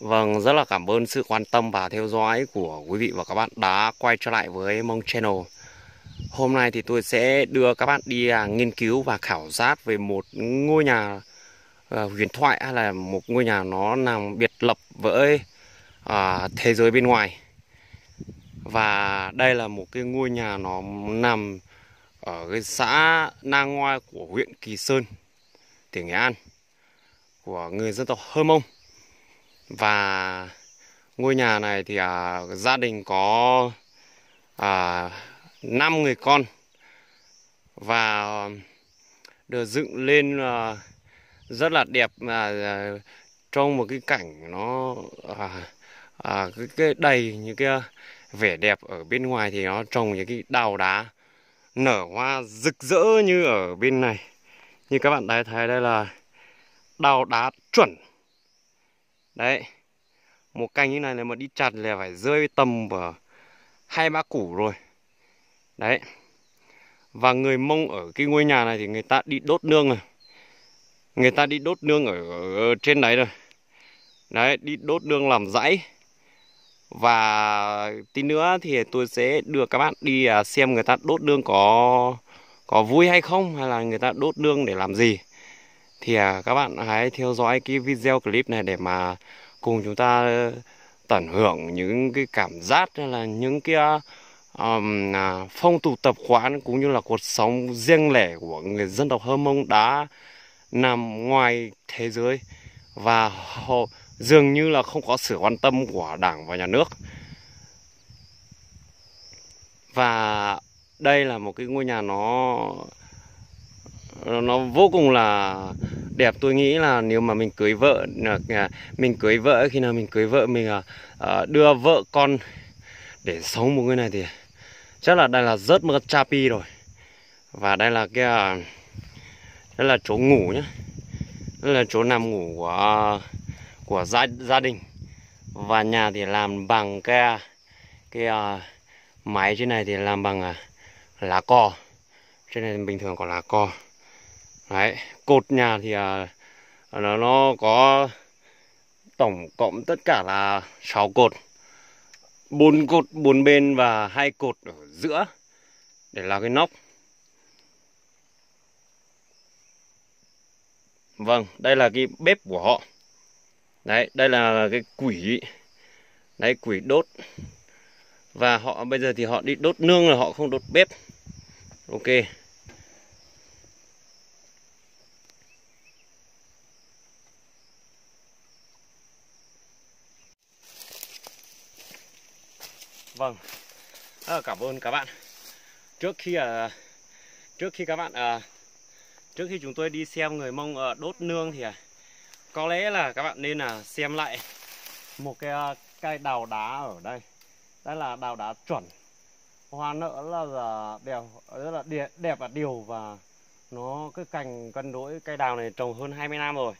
Vâng, rất là cảm ơn sự quan tâm và theo dõi của quý vị và các bạn đã quay trở lại với Mông Channel. Hôm nay thì tôi sẽ đưa các bạn đi nghiên cứu và khảo sát về một ngôi nhà huyền thoại, hay là một ngôi nhà nó nằm biệt lập với thế giới bên ngoài. Và đây là một cái ngôi nhà nó nằm ở cái xã Na Ngoi của huyện Kỳ Sơn, tỉnh Nghệ An, của người dân tộc Hơ Mông. Và ngôi nhà này thì gia đình có 5 người con và được dựng lên rất là đẹp, trong một cái cảnh nó cái đầy những cái vẻ đẹp. Ở bên ngoài thì nó trồng những cái đào đá nở hoa rực rỡ như ở bên này. Như các bạn thấy đây là đào đá chuẩn đấy. Một cành như này mà đi chặt là phải rơi tầm vào 2-3 củ rồi đấy. Và người Mông ở cái ngôi nhà này thì người ta đi đốt nương rồi. Người ta đi đốt nương ở trên đấy rồi. Đấy, đi đốt nương làm rẫy. Và tí nữa thì tôi sẽ đưa các bạn đi xem người ta đốt nương có vui hay không, hay là người ta đốt nương để làm gì. Thì các bạn hãy theo dõi cái video clip này để mà cùng chúng ta tận hưởng những cái cảm giác, hay là những cái phong tục tập quán cũng như là cuộc sống riêng lẻ của người dân tộc Hơ Mông đã nằm ngoài thế giới, và họ dường như là không có sự quan tâm của Đảng và Nhà nước. Và đây là một cái ngôi nhà nó vô cùng là đẹp. Tôi nghĩ là nếu mà mình cưới vợ, khi nào mình cưới vợ, mình đưa vợ con để sống một người này thì chắc là đây là rất mơ chapi rồi. Và đây là đây là chỗ ngủ nhé, đây là chỗ nằm ngủ của gia đình. Và nhà thì làm bằng cái mái trên này thì làm bằng lá cò. Trên này bình thường có lá cò đấy. Cột nhà thì nó có tổng cộng tất cả là 6 cột, 4 cột 4 bên và 2 cột ở giữa để là cái nóc. Vâng, đây là cái bếp của họ. Đấy, đây là cái quỷ. Đấy, quỷ đốt. Và họ bây giờ thì họ đi đốt nương rồi, họ không đốt bếp. Ok. Vâng, cảm ơn các bạn. Trước khi chúng tôi đi xem người Mông đốt nương thì có lẽ là các bạn nên xem lại một cái cây đào đá ở đây. Đây là đào đá chuẩn, hoa nở là đẹp, rất là đẹp và điều. Và nó cái cành cân đối, cây đào này trồng hơn 20 năm rồi,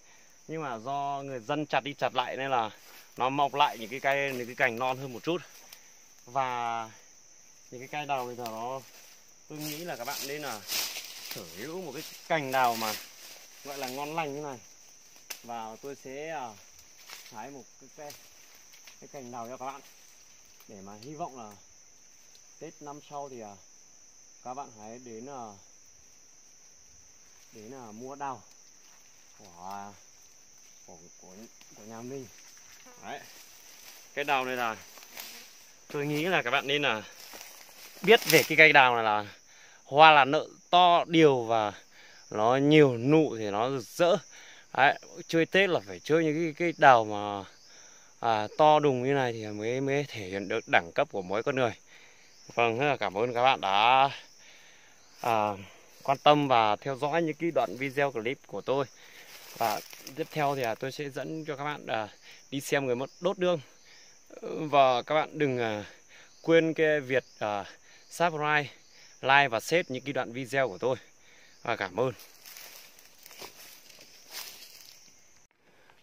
nhưng mà do người dân chặt đi chặt lại nên là nó mọc lại những cái cành non hơn một chút. Và những cái cây đào bây giờ tôi nghĩ là các bạn nên là sở hữu một cái cành đào mà gọi là ngon lành như này. Và tôi sẽ hái một cái cành đào cho các bạn, để mà hy vọng là Tết năm sau thì các bạn hãy đến mua đào của nhà mình. Đấy, cái đào này là tôi nghĩ là các bạn nên là biết về cái cây đào này là hoa là nở to điều và nó nhiều nụ thì nó rực rỡ. Đấy, chơi Tết là phải chơi những cái đào mà to đùng như này thì mới thể hiện được đẳng cấp của mỗi con người. Vâng, rất là cảm ơn các bạn đã quan tâm và theo dõi những cái đoạn video clip của tôi. Và tiếp theo thì tôi sẽ dẫn cho các bạn đi xem người đốt nương. Và các bạn đừng quên cái việc subscribe, like và share những cái đoạn video của tôi. Và cảm ơn.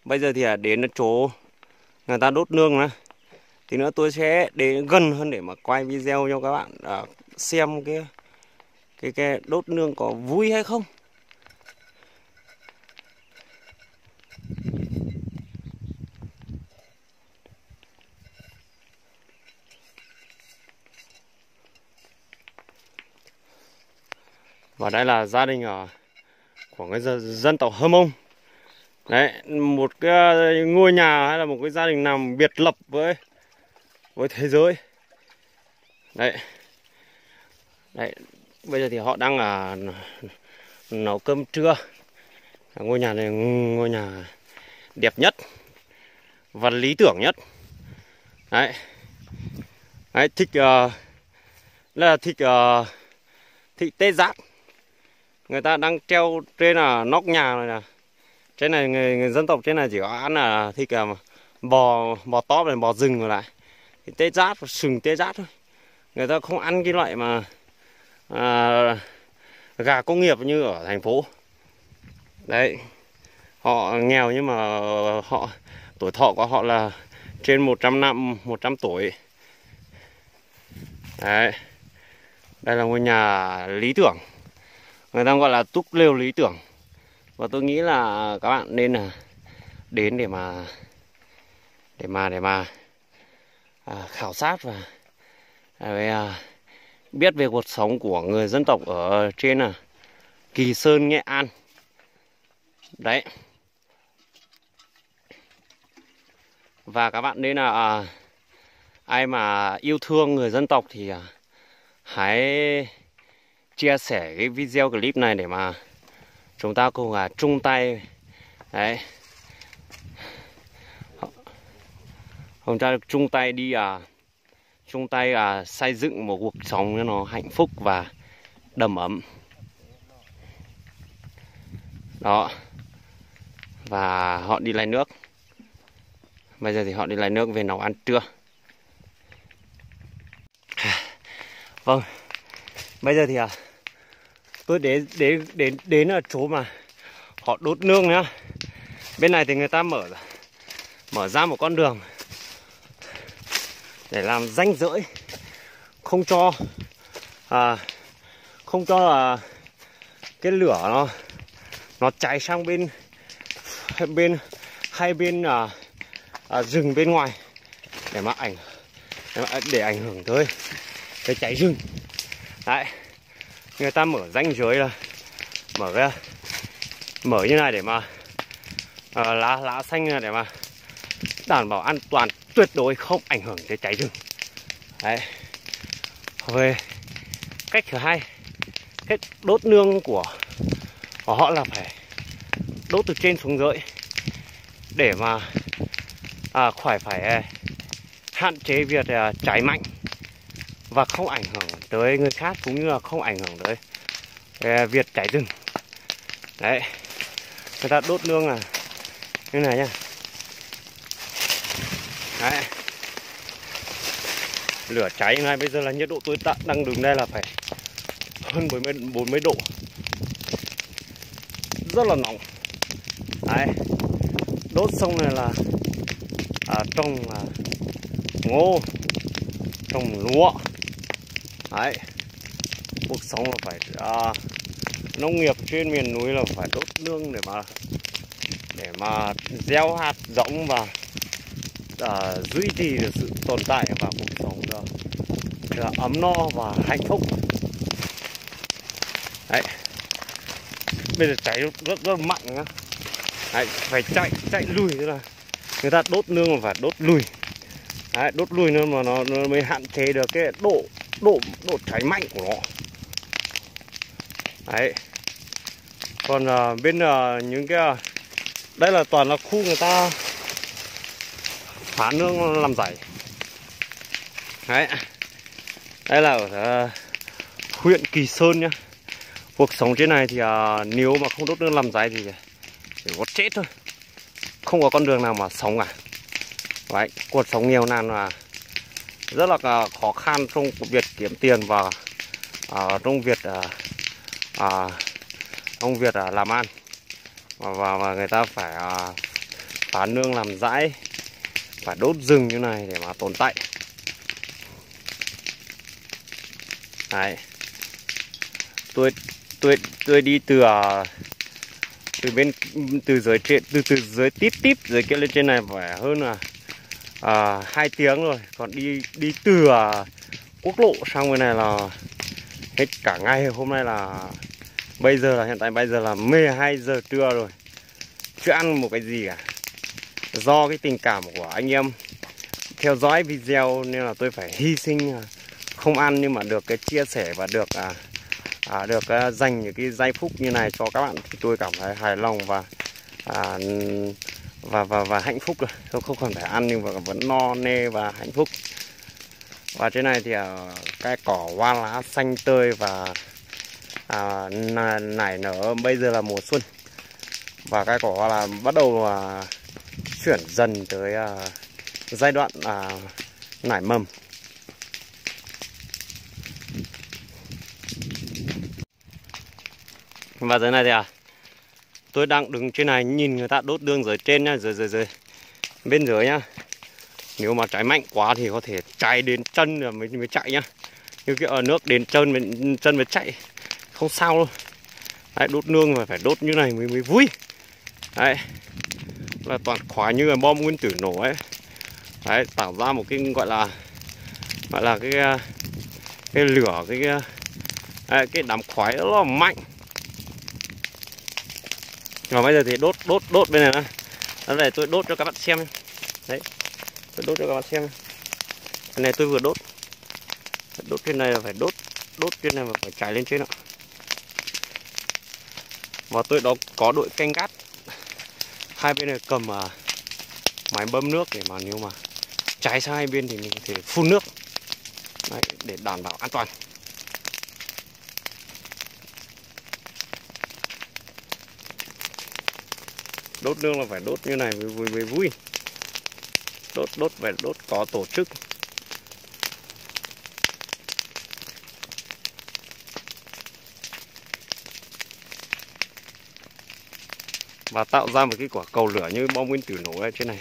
Bây giờ thì đến chỗ người ta đốt nương nữa. Thì nữa tôi sẽ đến gần hơn để mà quay video cho các bạn xem cái đốt nương có vui hay không. Và đây là gia đình của người dân tộc Hơ Mông. Đấy, một cái ngôi nhà hay là một cái gia đình nằm biệt lập với thế giới. Đấy. Đấy, bây giờ thì họ đang nấu cơm trưa. Ngôi nhà này ngôi nhà đẹp nhất và lý tưởng nhất. Đấy. Đấy, thích tê giác. Người ta đang treo trên là nóc nhà này nè. Trên này người dân tộc trên này chỉ có ăn là thịt bò tóp này, bò rừng rồi lại. Thì tê giác, sừng tê giác thôi. Người ta không ăn cái loại mà gà công nghiệp như ở thành phố. Đấy. Họ nghèo nhưng mà tuổi thọ của họ là trên 100 năm, 100 tuổi. Đấy. Đây là ngôi nhà lý tưởng. Người ta gọi là túp lều lý tưởng. Và tôi nghĩ là các bạn nên là đến để mà khảo sát và biết về cuộc sống của người dân tộc ở trên Kỳ Sơn, Nghệ An. Đấy. Và các bạn nên là ai mà yêu thương người dân tộc thì hãy chia sẻ cái video clip này để mà chúng ta cùng chung tay. Đấy. Chúng ta chung tay đi xây dựng một cuộc sống cho nó hạnh phúc và đầm ấm. Đó. Và họ đi lấy nước. Bây giờ thì họ đi lấy nước về nấu ăn trưa. Vâng. Bây giờ thì tôi đến ở chỗ mà họ đốt nương nhá. Bên này thì người ta mở ra một con đường để làm ranh giới, không cho cái lửa nó cháy sang hai bên rừng bên ngoài để ảnh hưởng tới cái cháy rừng. Đấy, người ta mở ranh giới là mở như này để mà lá xanh này để mà đảm bảo an toàn tuyệt đối, không ảnh hưởng tới cháy rừng. Đấy. Về cách thứ hai, cách đốt nương của họ là phải đốt từ trên xuống dưới để mà phải hạn chế việc cháy mạnh và không ảnh hưởng tới người khác, cũng như là không ảnh hưởng tới việc cháy rừng. Đấy, người ta đốt nương là như này nhá. Đấy, lửa cháy ngay bây giờ là nhiệt độ tôi đang đứng đây là phải hơn 40 độ, rất là nóng. Đấy, đốt xong này là trồng ngô, trồng lúa. Đấy, cuộc sống là phải nông nghiệp trên miền núi là phải đốt nương để mà gieo hạt giống và duy trì được sự tồn tại và cuộc sống được ấm no và hạnh phúc. Đấy, bây giờ cháy rất mạnh nhá. Đấy, phải chạy lùi, tức là người ta đốt nương mà phải đốt lùi. Đấy, đốt lùi nữa mà nó mới hạn chế được cái độ cháy mạnh của nó. Đấy. Còn bên những cái đây là toàn là khu người ta phá nương làm rẫy. Đấy. Đây là ở huyện Kỳ Sơn nhá. Cuộc sống trên này thì nếu mà không đốt nương làm rẫy thì chỉ có chết thôi, không có con đường nào mà sống cả. Đấy, cuộc sống nghèo nàn và rất là khó khăn trong việc kiếm tiền và trong việc làm ăn, và người ta phải phá nương làm rẫy, phải đốt rừng như này để mà tồn tại. Đấy, tôi đi từ dưới tít dưới kia lên trên này phải hơn là 2 tiếng rồi. Còn đi từ quốc lộ sang bên này là hết cả ngày. Hôm nay là Bây giờ là 12 giờ trưa rồi, chưa ăn một cái gì cả. Do cái tình cảm của anh em theo dõi video nên là tôi phải hy sinh không ăn, nhưng mà được cái chia sẻ và được dành những cái giây phút như này cho các bạn thì tôi cảm thấy hài lòng và hạnh phúc rồi. Tôi không cần phải ăn nhưng mà vẫn no nê và hạnh phúc. Và trên này thì cái cỏ hoa lá xanh tươi và nảy nở. Bây giờ là mùa xuân và cái cỏ hoa là bắt đầu chuyển dần tới giai đoạn nảy mầm. Và dưới này thì tôi đang đứng trên này nhìn người ta đốt nương dưới trên nhá, dưới bên dưới nhá. Nếu mà cháy mạnh quá thì có thể cháy đến chân rồi mới chạy nhá. Như cái ở nước đến chân mới chạy, không sao đâu. Đấy, đốt nương mà phải đốt như này mới vui. Đấy, là toàn khói như là bom nguyên tử nổ ấy. Đấy, tạo ra một cái gọi là cái lửa, cái đám khói rất là mạnh. Và bây giờ thì đốt bên này này. Đó này, tôi đốt cho các bạn xem. Đấy, tôi đốt cho các bạn xem. Cái này tôi vừa đốt. Đốt trên này là phải đốt trên này mà phải cháy lên trên ạ. Và tôi đó có đội canh gác hai bên này cầm máy bơm nước để mà nếu mà cháy sang hai bên thì mình có thể phun nước. Đấy, để đảm bảo an toàn. Đốt nương là phải đốt như này mới vui. Đốt phải đốt có tổ chức. Và tạo ra một cái quả cầu lửa như bom nguyên tử nổ ở trên này.